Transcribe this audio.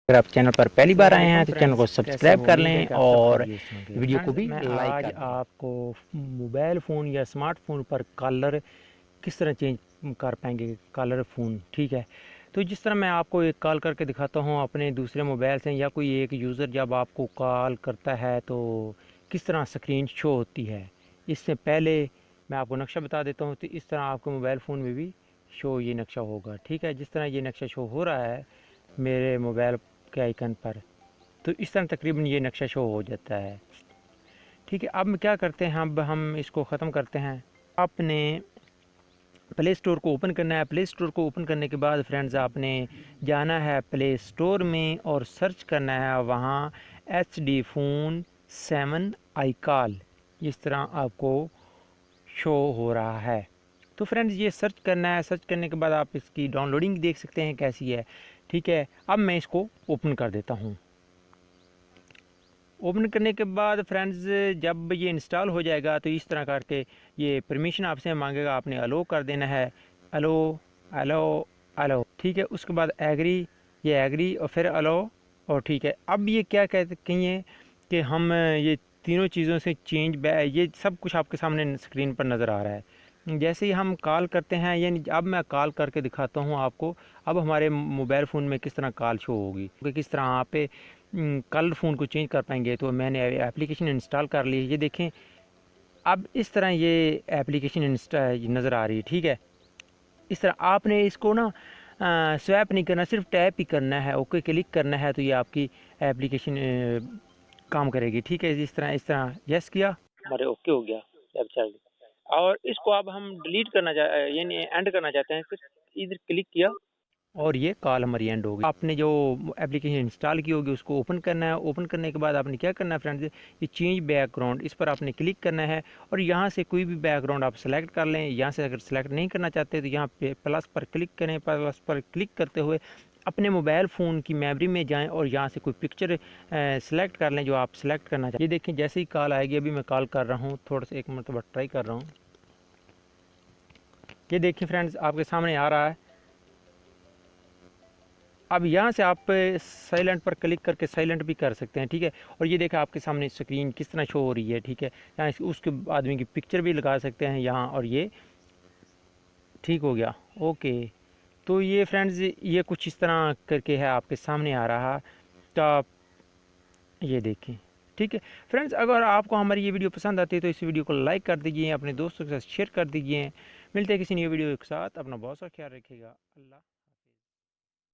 अगर आप चैनल पर पहली बार आए हैं तो चैनल को कैसे सब्सक्राइब हो? कर उम्मीद है लें कि आप सब और खैरियत से होंगे। वीडियो को फ्रेंड्स, भी मैं लाइक आज कर दें। आपको मोबाइल फ़ोन या स्मार्टफोन पर कलर किस तरह चेंज कर पाएंगे, कलर फ़ोन, ठीक है। तो जिस तरह मैं आपको एक कॉल करके दिखाता हूँ अपने दूसरे मोबाइल से, या कोई एक यूज़र जब आपको कॉल करता है तो किस तरह स्क्रीन शो होती है। इससे पहले मैं आपको नक्शा बता देता हूँ। तो इस तरह आपको मोबाइल फ़ोन में भी शो ये नक्शा होगा, ठीक है। जिस तरह ये नक्शा शो हो रहा है मेरे मोबाइल के आइकन पर, तो इस तरह तकरीबन ये नक्शा शो हो जाता है, ठीक है। अब हम क्या करते हैं, अब हम इसको ख़त्म करते हैं। आपने प्ले स्टोर को ओपन करना है। प्ले स्टोर को ओपन करने के बाद फ्रेंड्स आपने जाना है प्ले स्टोर में और सर्च करना है वहाँ HD फ़ोन 7 आई कॉल, इस तरह आपको शो हो रहा है। तो फ्रेंड्स ये सर्च करना है। सर्च करने के बाद आप इसकी डाउनलोडिंग देख सकते हैं कैसी है, ठीक है। अब मैं इसको ओपन कर देता हूँ। ओपन करने के बाद फ्रेंड्स जब ये इंस्टॉल हो जाएगा तो इस तरह करके ये परमिशन आपसे मांगेगा, आपने अलो कर देना है। अलो, अलो, अलो, ठीक है। उसके बाद एग्री, ये एग्री और फिर अलो, और ठीक है। अब ये क्या कहते कहिए कि हम ये तीनों चीज़ों से चेंज, ये सब कुछ आपके सामने स्क्रीन पर नज़र आ रहा है। जैसे ही हम कॉल करते हैं, यानी अब मैं कॉल करके दिखाता हूँ आपको। अब हमारे मोबाइल फ़ोन में किस तरह कॉल शो होगी, किस तरह आप पे कलर फ़ोन को चेंज कर पाएंगे। तो मैंने एप्लीकेशन इंस्टॉल कर ली, ये देखें। अब इस तरह ये एप्लीकेशन इंस्टा नज़र आ रही है, ठीक है। इस तरह आपने इसको ना स्वैप नहीं करना, सिर्फ टैप ही करना है, ओके क्लिक करना है, तो ये आपकी एप्लीकेशन काम करेगी, ठीक है। इस तरह यस किया, हमारे ओके हो गया ऐप चल गई। और इसको अब हम डिलीट करना यानी एंड करना चाहते हैं, सिर्फ इधर क्लिक किया और ये कॉल हमारी एंड हो गई। आपने जो एप्लीकेशन इंस्टॉल की होगी उसको ओपन करना है। ओपन करने के बाद आपने क्या करना है फ्रेंड्स, ये चेंज बैकग्राउंड, इस पर आपने क्लिक करना है और यहाँ से कोई भी बैकग्राउंड आप सेलेक्ट कर लें। यहाँ से अगर सेलेक्ट नहीं करना चाहते तो यहाँ पे प्लस पर क्लिक करें। प्लस पर क्लिक करते हुए अपने मोबाइल फ़ोन की मेमोरी में जाएं और यहाँ से कोई पिक्चर सेलेक्ट कर लें जो आप सेलेक्ट करना चाहते हैं। ये देखें जैसे ही कॉल आएगी, अभी मैं कॉल कर रहा हूँ, थोड़ा सा एक मरतबा ट्राई कर रहा हूँ। ये देखिए फ्रेंड्स आपके सामने आ रहा है। अब यहाँ से आप साइलेंट पर क्लिक करके साइलेंट भी कर सकते हैं, ठीक है। और ये देखा आपके सामने स्क्रीन किस तरह शो हो रही है, ठीक है। यहाँ उसके आदमी की पिक्चर भी लगा सकते हैं यहाँ, और ये ठीक हो गया, ओके। तो ये फ्रेंड्स ये कुछ इस तरह करके है आपके सामने आ रहा। तो आप ये देखें, ठीक है। फ्रेंड्स अगर आपको हमारी ये वीडियो पसंद आती है तो इस वीडियो को लाइक कर दीजिए, अपने दोस्तों के साथ शेयर कर दीजिए। मिलते हैं किसी नई वीडियो के साथ। अपना बहुत सा ख्याल रखिएगा। अल्लाह।